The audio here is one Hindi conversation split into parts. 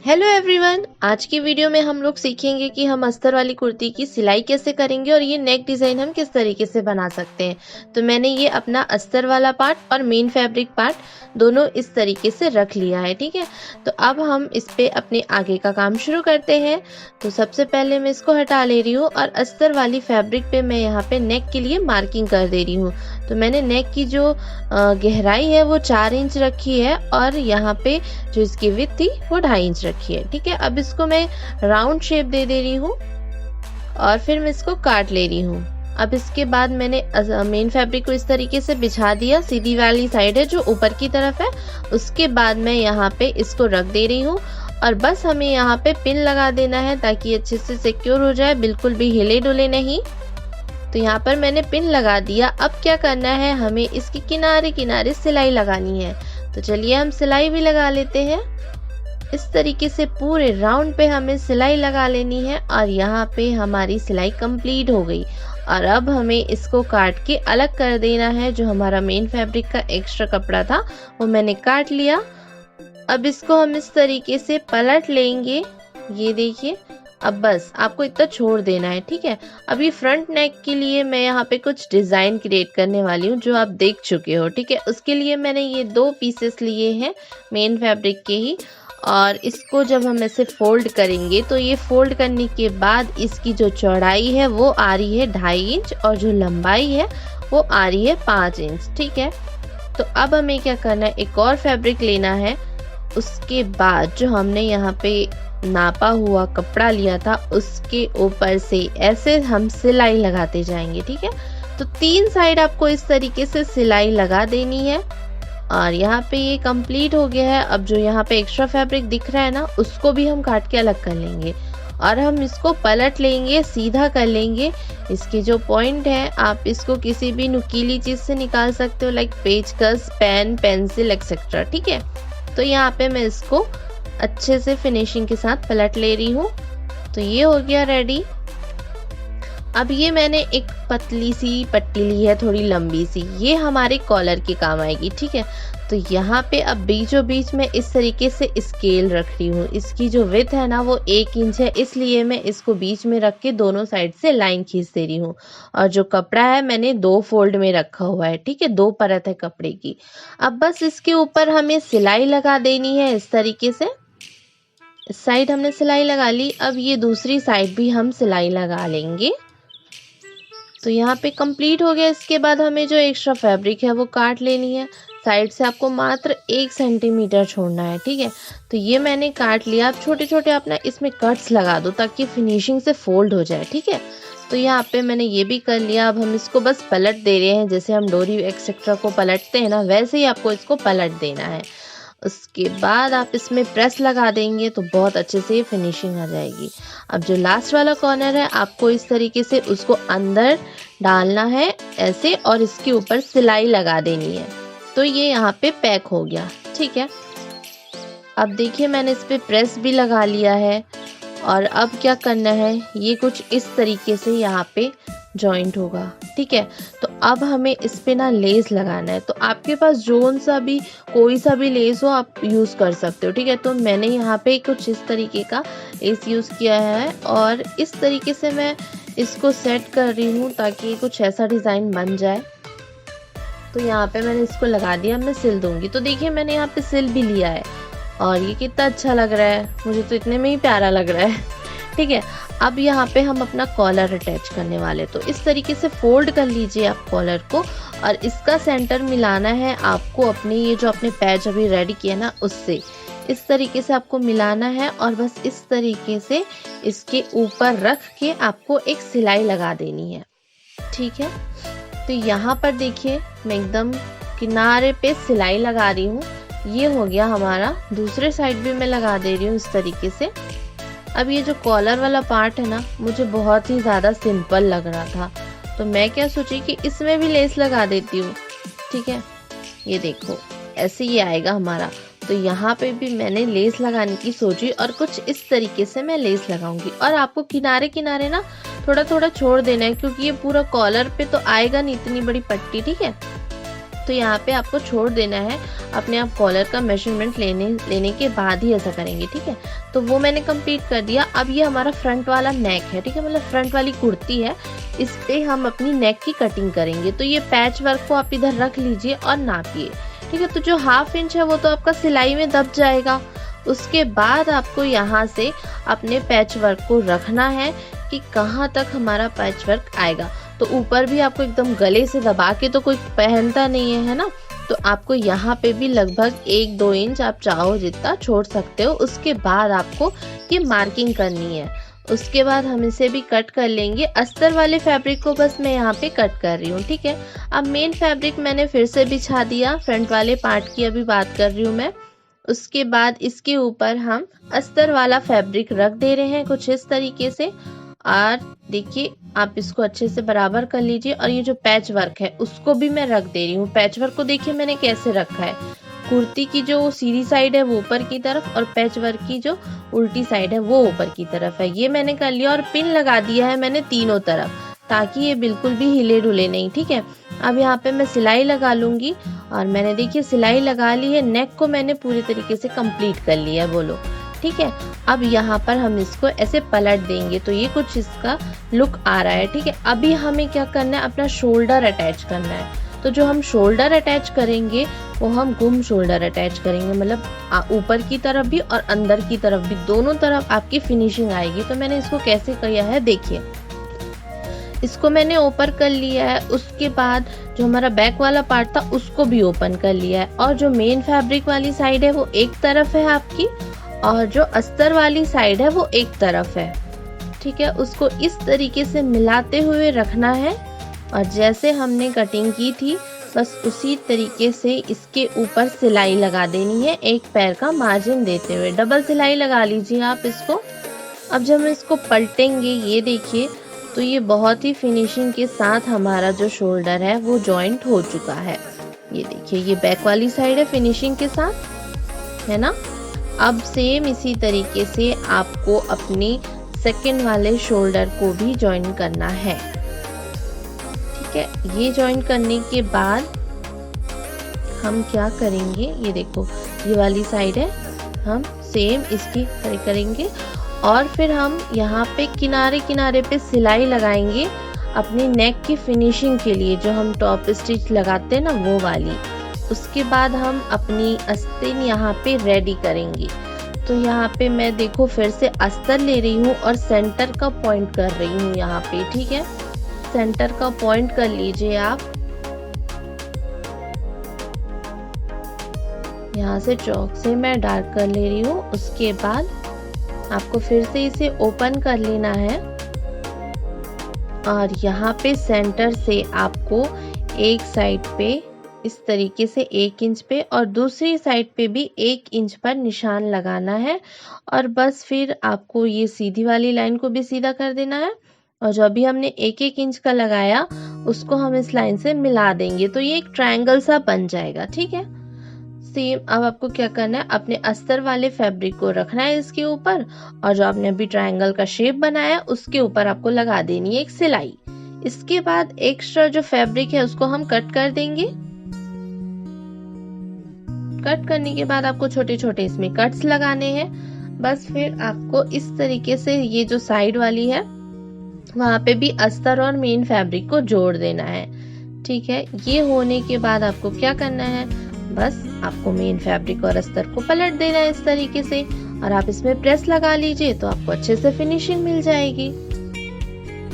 हेलो एवरीवन, आज की वीडियो में हम लोग सीखेंगे कि हम अस्तर वाली कुर्ती की सिलाई कैसे करेंगे और ये नेक डिज़ाइन हम किस तरीके से बना सकते हैं। तो मैंने ये अपना अस्तर वाला पार्ट और मेन फैब्रिक पार्ट दोनों इस तरीके से रख लिया है। ठीक है, तो अब हम इस पे अपने आगे का काम शुरू करते हैं। तो सबसे पहले मैं इसको हटा ले रही हूँ और अस्तर वाली फैब्रिक पे मैं यहाँ पे नेक के लिए मार्किंग कर दे रही हूँ। तो मैंने नेक की जो गहराई है वो 4 इंच रखी है और यहाँ पे जो इसकी विड्थ थी वो 2.5 इंच रखी है। ठीक है, अब इसको मैं राउंड शेप दे रही हूँ और फिर मैं इसको काट ले रही हूँ। अब इसके बाद मैंने मेन फैब्रिक को इस तरीके से बिछा दिया, सीधी वाली साइड है जो ऊपर की तरफ है। उसके बाद मैं यहाँ पे इसको रख दे रही हूँ और बस हमें यहाँ पे पिन लगा देना है ताकि अच्छे से सिक्योर हो जाए, बिल्कुल भी हिले डुले नहीं। तो यहाँ पर मैंने पिन लगा दिया। अब क्या करना है, हमें इसके किनारे किनारे सिलाई लगानी है। तो चलिए हम सिलाई भी लगा लेते हैं। इस तरीके से पूरे राउंड पे हमें सिलाई लगा लेनी है और यहाँ पे हमारी सिलाई कंप्लीट हो गई। और अब हमें इसको काट के अलग कर देना है। जो हमारा मेन फैब्रिक का एक्स्ट्रा कपड़ा था वो मैंने काट लिया। अब इसको हम इस तरीके से पलट लेंगे, ये देखिए। अब बस आपको इतना छोड़ देना है। ठीक है, अभी फ्रंट नेक के लिए मैं यहाँ पे कुछ डिज़ाइन क्रिएट करने वाली हूँ जो आप देख चुके हो। ठीक है, उसके लिए मैंने ये 2 पीसेस लिए हैं मेन फैब्रिक के ही। और इसको जब हम ऐसे फोल्ड करेंगे तो ये फोल्ड करने के बाद इसकी जो चौड़ाई है वो आ रही है 2.5 इंच और जो लंबाई है वो आ रही है 5 इंच। ठीक है, तो अब हमें क्या करना है, एक और फैब्रिक लेना है। उसके बाद जो हमने यहाँ पे नापा हुआ कपड़ा लिया था उसके ऊपर से ऐसे हम सिलाई लगाते जाएंगे। ठीक है, तो 3 साइड आपको इस तरीके से सिलाई लगा देनी है। और यहाँ पे ये कंप्लीट हो गया है। अब जो यहाँ पे एक्स्ट्रा फैब्रिक दिख रहा है ना, उसको भी हम काट के अलग कर लेंगे और हम इसको पलट लेंगे, सीधा कर लेंगे। इसके जो पॉइंट है आप इसको किसी भी नुकीली चीज़ से निकाल सकते हो, लाइक पेचकस, पेन, पेंसिल एक्सेट्रा। ठीक है, तो यहाँ पे मैं इसको अच्छे से फिनिशिंग के साथ पलट ले रही हूँ। तो ये हो गया रेडी। अब ये मैंने एक पतली सी पट्टी ली है, थोड़ी लंबी सी, ये हमारे कॉलर के काम आएगी। ठीक है, तो यहाँ पे अब बीचों बीच में इस तरीके से स्केल रख रही हूँ। इसकी जो विड्थ है ना वो 1 इंच है, इसलिए मैं इसको बीच में रख के दोनों साइड से लाइन खींच दे रही हूँ। और जो कपड़ा है मैंने 2 फोल्ड में रखा हुआ है। ठीक है, 2 परत है कपड़े की। अब बस इसके ऊपर हमें सिलाई लगा देनी है इस तरीके से। इस साइड हमने सिलाई लगा ली, अब ये दूसरी साइड भी हम सिलाई लगा लेंगे। तो यहाँ पे कंप्लीट हो गया। इसके बाद हमें जो एक्स्ट्रा फैब्रिक है वो काट लेनी है। साइड से आपको मात्र 1 सेंटीमीटर छोड़ना है। ठीक है, तो ये मैंने काट लिया। अब छोटे छोटे आप ना इसमें कट्स लगा दो ताकि फिनिशिंग से फोल्ड हो जाए। ठीक है, तो यहाँ पे मैंने ये भी कर लिया। अब हम इसको बस पलट दे रहे हैं, जैसे हम डोरी एक्सेट्रा को पलटते हैं ना, वैसे ही आपको इसको पलट देना है। उसके बाद आप इसमें प्रेस लगा देंगे तो बहुत अच्छे से फिनिशिंग आ जाएगी। अब जो लास्ट वाला कॉर्नर है आपको इस तरीके से उसको अंदर डालना है ऐसे, और इसके ऊपर सिलाई लगा देनी है। तो ये यहाँ पे पैक हो गया। ठीक है, अब देखिए मैंने इस पे प्रेस भी लगा लिया है। और अब क्या करना है, ये कुछ इस तरीके से यहाँ पे जॉइंट होगा। ठीक है, तो अब हमें इस पे ना लेस लगाना है। तो आपके पास जोन सा भी कोई सा भी लेस हो आप यूज़ कर सकते हो। ठीक है, तो मैंने यहाँ पे कुछ इस तरीके का लेस यूज़ किया है और इस तरीके से मैं इसको सेट कर रही हूँ ताकि कुछ ऐसा डिज़ाइन बन जाए। तो यहाँ पे मैंने इसको लगा दिया, मैं सिल दूंगी। तो देखिए मैंने यहाँ पे सिल भी लिया है और ये कितना अच्छा लग रहा है, मुझे तो इतने में ही प्यारा लग रहा है। ठीक है, अब यहाँ पे हम अपना कॉलर अटैच करने वाले। तो इस तरीके से फोल्ड कर लीजिए आप कॉलर को और इसका सेंटर मिलाना है आपको अपने ये जो अपने पैच अभी रेडी किया ना उससे। इस तरीके से आपको मिलाना है और बस इस तरीके से इसके ऊपर रख के आपको एक सिलाई लगा देनी है। ठीक है, तो यहाँ पर देखिए मैं एकदम किनारे पे सिलाई लगा रही हूँ। ये हो गया हमारा। दूसरे साइड भी मैं लगा दे रही हूँ इस तरीके से। अब ये जो कॉलर वाला पार्ट है ना, मुझे बहुत ही ज़्यादा सिंपल लग रहा था, तो मैं क्या सोची कि इसमें भी लेस लगा देती हूँ। ठीक है, ये देखो ऐसे ही आएगा हमारा। तो यहाँ पे भी मैंने लेस लगाने की सोची और कुछ इस तरीके से मैं लेस लगाऊंगी। और आपको किनारे किनारे ना थोड़ा थोड़ा छोड़ देना है क्योंकि ये पूरा कॉलर पे तो आएगा नहीं इतनी बड़ी पट्टी। ठीक है, तो तो यहाँ पे आपको छोड़ देना है अपने आप कॉलर का मेजरमेंट लेने के बाद ही ऐसा करेंगे, ठीक है। तो वो मैंने कंप्लीट कर दिया। अब ये हमारा फ्रंट वाला नेक है, ठीक है, मतलब फ्रंट वाली कुर्ती है, इस पे हम अपनी नेक की कटिंग करेंगे। तो ये पैच वर्क को आप इधर रख लीजिए और नापिए, ठीक है। तो जो 1/2 इंच है वो तो आपका सिलाई में दब जाएगा। उसके बाद आपको यहाँ से अपने पैच वर्क को रखना है कि कहाँ तक हमारा पैच वर्क आएगा। तो ऊपर भी आपको एकदम गले से दबा के तो कोई पहनता नहीं है ना, तो आपको यहाँ पे भी लगभग 1-2 इंच आप चाहो जितना छोड़ सकते हो। उसके बाद आपको ये मार्किंग करनी है। उसके बाद हम इसे भी कट कर लेंगे। अस्तर वाले फैब्रिक को बस मैं यहाँ पे कट कर रही हूँ, ठीक है। अब मेन फैब्रिक मैंने फिर से बिछा दिया, फ्रंट वाले पार्ट की अभी बात कर रही हूँ मैं। उसके बाद इसके ऊपर हम अस्तर वाला फैब्रिक रख दे रहे हैं कुछ इस तरीके से। और देखिए आप इसको अच्छे से बराबर कर लीजिए। और ये जो पैच वर्क है उसको भी मैं रख दे रही हूँ। पैच वर्क को देखिए मैंने कैसे रखा है, कुर्ती की जो सीधी साइड है वो ऊपर की तरफ और पैच वर्क की जो उल्टी साइड है वो ऊपर की तरफ है। ये मैंने कर लिया और पिन लगा दिया है मैंने तीनों तरफ, ताकि ये बिल्कुल भी हिले डुले नहीं, ठीक है। अब यहाँ पे मैं सिलाई लगा लूंगी और मैंने देखिए सिलाई लगा ली है। नेक को मैंने पूरी तरीके से कंप्लीट कर लिया है, बोलो, ठीक है। अब यहाँ पर हम इसको ऐसे पलट देंगे तो ये कुछ इसका लुक आ रहा है, ठीक है। अभी हमें क्या करना है, अपना शोल्डर अटैच करना है। तो जो हम शोल्डर अटैच करेंगे वो हम गुम शोल्डर अटैच करेंगे, मतलब ऊपर की तरफ भी और अंदर की तरफ भी, दोनों तरफ आपकी फिनिशिंग आएगी। तो मैंने इसको कैसे किया है देखिए, इसको मैंने ओपन कर लिया है। उसके बाद जो हमारा बैक वाला पार्ट था उसको भी ओपन कर लिया है। और जो मेन फैब्रिक वाली साइड है वो एक तरफ है आपकी, और जो अस्तर वाली साइड है वो एक तरफ है, ठीक है। उसको इस तरीके से मिलाते हुए रखना है और जैसे हमने कटिंग की थी बस उसी तरीके से इसके ऊपर सिलाई लगा देनी है, एक पैर का मार्जिन देते हुए। डबल सिलाई लगा लीजिए आप इसको। अब जब हम इसको पलटेंगे ये देखिए, तो ये बहुत ही फिनिशिंग के साथ हमारा जो शोल्डर है वो जॉइंट हो चुका है। ये देखिए ये बैक वाली साइड है फिनिशिंग के साथ, है ना। अब सेम इसी तरीके से आपको अपनी सेकंड वाले शोल्डर को भी ज्वाइन करना है, ठीक है। ये ज्वाइन करने के बाद हम क्या करेंगे, ये देखो ये वाली साइड है, हम सेम इसकी तरह करेंगे। और फिर हम यहाँ पे किनारे किनारे पे सिलाई लगाएंगे अपनी नेक की फिनिशिंग के लिए, जो हम टॉप स्टिच लगाते हैं ना वो वाली। उसके बाद हम अपनी आस्तीन यहाँ पे रेडी करेंगे। तो यहाँ पे मैं देखो फिर से अस्तर ले रही हूँ और सेंटर का पॉइंट कर रही हूँ यहाँ पे, ठीक है। सेंटर का पॉइंट कर लीजिए आप। यहाँ से चौक से मैं डार्क कर ले रही हूँ। उसके बाद आपको फिर से इसे ओपन कर लेना है और यहाँ पे सेंटर से आपको एक साइड पे इस तरीके से 1 इंच पे और दूसरी साइड पे भी 1 इंच पर निशान लगाना है। और बस फिर आपको ये सीधी वाली लाइन को भी सीधा कर देना है और जो अभी हमने 1-1 इंच का लगाया उसको हम इस लाइन से मिला देंगे, तो ये एक ट्रायंगल सा बन जाएगा, ठीक है। सेम अब आपको क्या करना है, अपने अस्तर वाले फैब्रिक को रखना है इसके ऊपर और जो आपने अभी ट्रायंगल का शेप बनाया उसके ऊपर आपको लगा देनी है एक सिलाई। इसके बाद एक्स्ट्रा जो फैब्रिक है उसको हम कट कर देंगे। कट करने के बाद आपको छोटे छोटे इसमें कट्स लगाने हैं। बस फिर आपको इस तरीके से ये जो साइड वाली है वहां पे भी अस्तर और मेन फैब्रिक को जोड़ देना है, ठीक है। ये होने के बाद आपको क्या करना है, बस आपको मेन फैब्रिक और अस्तर को पलट देना है इस तरीके से और आप इसमें प्रेस लगा लीजिए तो आपको अच्छे से फिनिशिंग मिल जाएगी।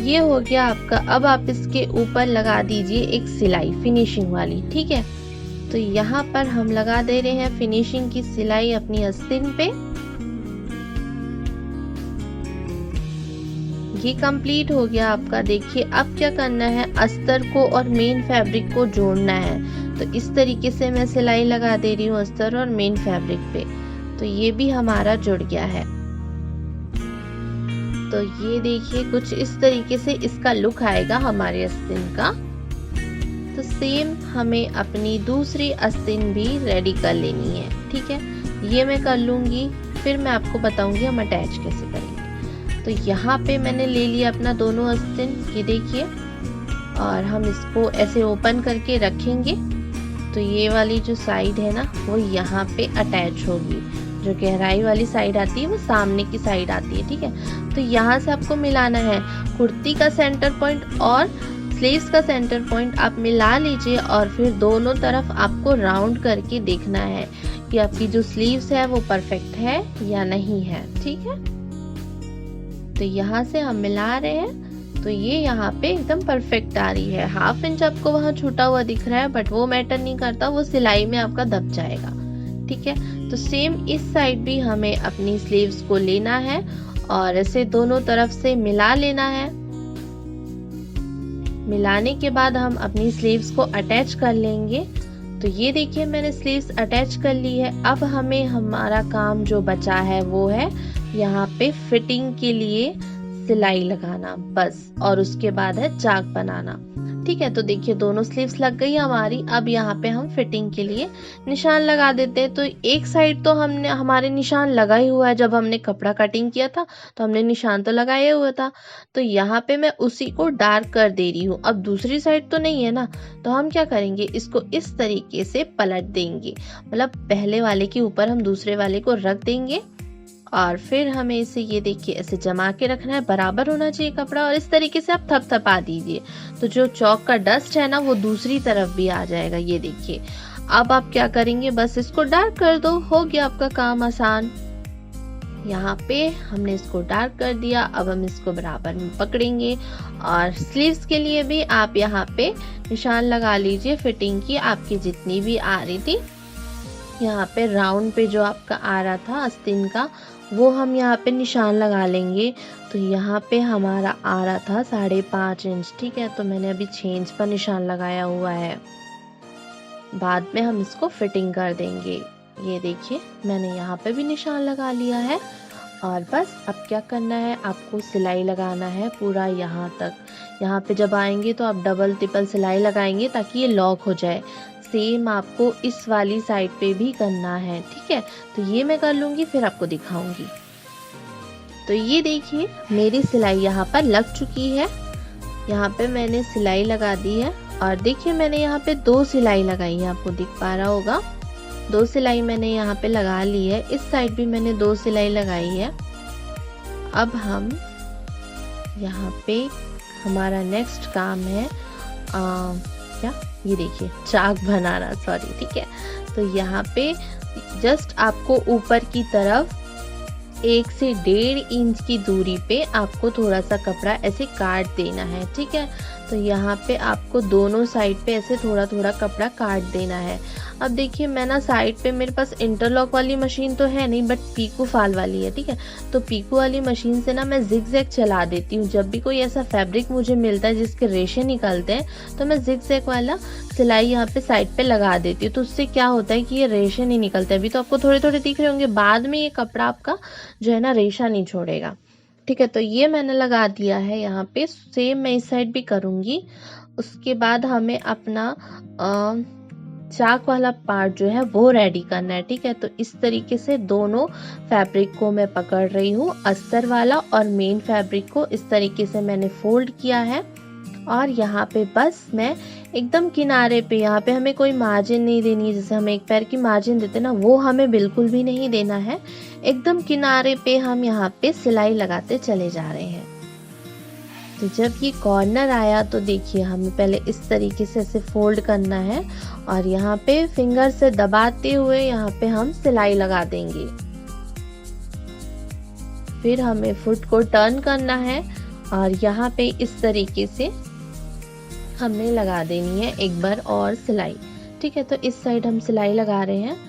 ये हो गया आपका। अब आप इसके ऊपर लगा दीजिए एक सिलाई फिनिशिंग वाली, ठीक है। तो यहाँ पर हम लगा दे रहे हैं फिनिशिंग की सिलाई अपनी आस्तीन पे। ये कंप्लीट हो गया आपका। देखिए अब क्या करना है, अस्तर को और मेन फैब्रिक को जोड़ना है। तो इस तरीके से मैं सिलाई लगा दे रही हूँ अस्तर और मेन फैब्रिक पे, तो ये भी हमारा जुड़ गया है। तो ये देखिए कुछ इस तरीके से इसका लुक आएगा हमारे आस्तीन का। तो सेम हमें अपनी दूसरी आस्तीन भी रेडी कर लेनी है, ठीक है। ये मैं कर लूंगी, फिर मैं आपको बताऊंगी हम अटैच कैसे करेंगे। तो यहाँ पे मैंने ले लिया अपना दोनों आस्तीन, ये देखिए, और हम इसको ऐसे ओपन करके रखेंगे। तो ये वाली जो साइड है ना वो यहाँ पे अटैच होगी, जो गहराई वाली साइड आती है वो सामने की साइड आती है। ठीक है, तो यहाँ से आपको मिलाना है कुर्ती का सेंटर पॉइंट और स्लीव्स का सेंटर पॉइंट आप मिला लीजिए, और फिर दोनों तरफ आपको राउंड करके देखना है कि आपकी जो स्लीव्स है वो परफेक्ट है या नहीं है। ठीक है, तो यहाँ से हम मिला रहे हैं, तो ये यहाँ पे एकदम परफेक्ट आ रही है। 1/2 इंच आपको वहाँ छूटा हुआ दिख रहा है, बट वो मैटर नहीं करता, वो सिलाई में आपका दब जाएगा। ठीक है, तो सेम इस साइड भी हमें अपनी स्लीव्स को लेना है और ऐसे दोनों तरफ से मिला लेना है। मिलाने के बाद हम अपनी स्लीव्स को अटैच कर लेंगे। तो ये देखिए मैंने स्लीव्स अटैच कर ली है। अब हमें हमारा काम जो बचा है वो है यहाँ पे फिटिंग के लिए सिलाई लगाना बस, और उसके बाद है चाक बनाना। ठीक है, तो देखिए दोनों स्लीव्स लग गई हमारी। अब यहाँ पे हम फिटिंग के लिए निशान लगा देते हैं। तो एक साइड तो हमने हमारे निशान लगा ही हुआ है, जब हमने कपड़ा कटिंग किया था तो हमने निशान तो लगाया हुआ था। तो यहाँ पे मैं उसी को डार्क कर दे रही हूँ। अब दूसरी साइड तो नहीं है ना, तो हम क्या करेंगे, इसको इस तरीके से पलट देंगे, मतलब पहले वाले के ऊपर हम दूसरे वाले को रख देंगे और फिर हमें इसे ये देखिए ऐसे जमा के रखना है, बराबर होना चाहिए कपड़ा, और इस तरीके से आप थपथपा दीजिए तो जो चौक का डस्ट है ना वो दूसरी तरफ भी आ जाएगा। ये देखिए, अब आप क्या करेंगे, बस इसको डार्क कर दो, हो गया आपका काम आसान। यहाँ पे हमने इसको डार्क कर दिया। अब हम इसको बराबर में पकड़ेंगे, और स्लीव्स के लिए भी आप यहाँ पे निशान लगा लीजिए फिटिंग की, आपकी जितनी भी आ रही थी। यहाँ पे राउंड पे जो आपका आ रहा था आस्तीन का, वो हम यहाँ पे निशान लगा लेंगे। तो यहाँ पे हमारा आ रहा था 5.5 इंच। ठीक है, तो मैंने अभी 6 इंच पर निशान लगाया हुआ है, बाद में हम इसको फिटिंग कर देंगे। ये देखिए मैंने यहाँ पे भी निशान लगा लिया है, और बस अब क्या करना है, आपको सिलाई लगाना है पूरा यहाँ तक। यहाँ पे जब आएंगे तो आप डबल ट्रिपल सिलाई लगाएंगे ताकि ये लॉक हो जाए। सेम आपको इस वाली साइड पे भी करना है। ठीक है, तो ये मैं कर लूंगी फिर आपको दिखाऊंगी। तो ये देखिए मेरी सिलाई यहाँ पर लग चुकी है। यहाँ पे मैंने सिलाई लगा दी है, और देखिए मैंने यहाँ पे 2 सिलाई लगाई है, आपको दिख पा रहा होगा। 2 सिलाई मैंने यहाँ पे लगा ली है, इस साइड भी मैंने 2 सिलाई लगाई है। अब हम यहाँ पे हमारा नेक्स्ट काम है क्या, ये देखिए चाक बनाना, सॉरी। ठीक है, तो यहाँ पे जस्ट आपको ऊपर की तरफ 1 से 1.5 इंच की दूरी पे आपको थोड़ा सा कपड़ा ऐसे काट देना है। ठीक है, तो यहाँ पे आपको दोनों साइड पे ऐसे थोड़ा थोड़ा कपड़ा काट देना है। अब देखिए मैं ना साइड पे मेरे पास इंटरलॉक वाली मशीन तो है नहीं, बट पीको फाल वाली है। ठीक है, तो पीको वाली मशीन से ना मैं जिग-जैग चला देती हूँ। जब भी कोई ऐसा फैब्रिक मुझे मिलता है जिसके रेशे निकलते हैं, तो मैं जिग-जैग वाला सिलाई यहाँ पे साइड पे लगा देती हूँ। तो उससे क्या होता है कि ये रेशे नहीं निकलते। अभी तो आपको थोड़े थोड़े दिख रहे होंगे, बाद में ये कपड़ा आपका जो है ना रेशा नहीं छोड़ेगा। ठीक है, तो ये मैंने लगा दिया है यहाँ पे। सेम मैं इस साइड भी करूंगी। उसके बाद हमें अपना चाक वाला पार्ट जो है वो रेडी करना है। ठीक है, तो इस तरीके से दोनों फैब्रिक को मैं पकड़ रही हूँ, अस्तर वाला और मेन फैब्रिक को इस तरीके से मैंने फोल्ड किया है। और यहाँ पे बस मैं एकदम किनारे पे, यहाँ पे हमें कोई मार्जिन नहीं देनी है, जैसे हम एक पैर की मार्जिन देते ना, वो हमें बिल्कुल भी नहीं देना है। एकदम किनारे पे हम यहाँ पे सिलाई लगाते चले जा रहे हैं। तो जब ये कॉर्नर आया तो देखिए हमें पहले इस तरीके से ऐसे फोल्ड करना है, और यहाँ पे फिंगर से दबाते हुए यहाँ पे हम सिलाई लगा देंगे। फिर हमें फुट को टर्न करना है, और यहाँ पे इस तरीके से हमने लगा देनी है एक बार और सिलाई। ठीक है, तो इस साइड हम सिलाई लगा रहे हैं।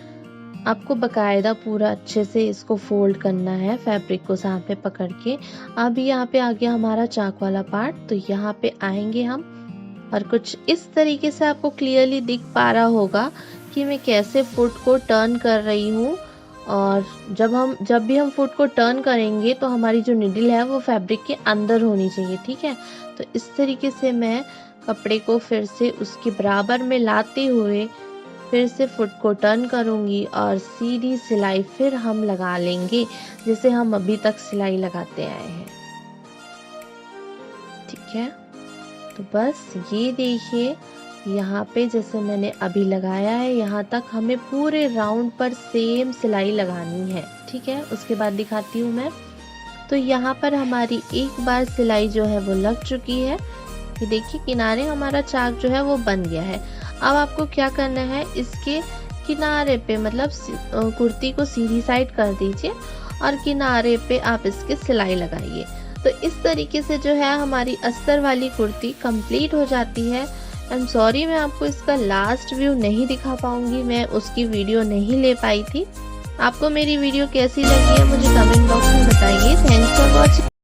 आपको बकायदा पूरा अच्छे से इसको फोल्ड करना है, फैब्रिक को साथ में पकड़ के। अब यहाँ पे आ गया हमारा चाक वाला पार्ट, तो यहाँ पे आएंगे हम, और कुछ इस तरीके से आपको क्लियरली दिख पा रहा होगा कि मैं कैसे फुट को टर्न कर रही हूँ। और जब भी हम फुट को टर्न करेंगे तो हमारी जो निडल है वो फैब्रिक के अंदर होनी चाहिए। ठीक है, तो इस तरीके से मैं कपड़े को फिर से उसके बराबर में लाते हुए फिर से फुट को टर्न करूंगी, और सीधी सिलाई फिर हम लगा लेंगे जैसे हम अभी तक सिलाई लगाते आए हैं। ठीक है, तो बस ये देखिए यहाँ पे जैसे मैंने अभी लगाया है, यहाँ तक हमें पूरे राउंड पर सेम सिलाई लगानी है। ठीक है, उसके बाद दिखाती हूँ मैं। तो यहाँ पर हमारी एक बार सिलाई जो है वो लग चुकी है। ये देखिए किनारे हमारा चाक जो है वो बन गया है। अब आपको क्या करना है, इसके किनारे पे मतलब कुर्ती को सीधी साइड कर दीजिए और किनारे पे आप इसके सिलाई लगाइए। तो इस तरीके से जो है हमारी अस्तर वाली कुर्ती कंप्लीट हो जाती है। आई एम सॉरी, मैं आपको इसका लास्ट व्यू नहीं दिखा पाऊंगी, मैं उसकी वीडियो नहीं ले पाई थी। आपको मेरी वीडियो कैसी लगी है मुझे कमेंट बॉक्स में बताइए। Thanks for watching.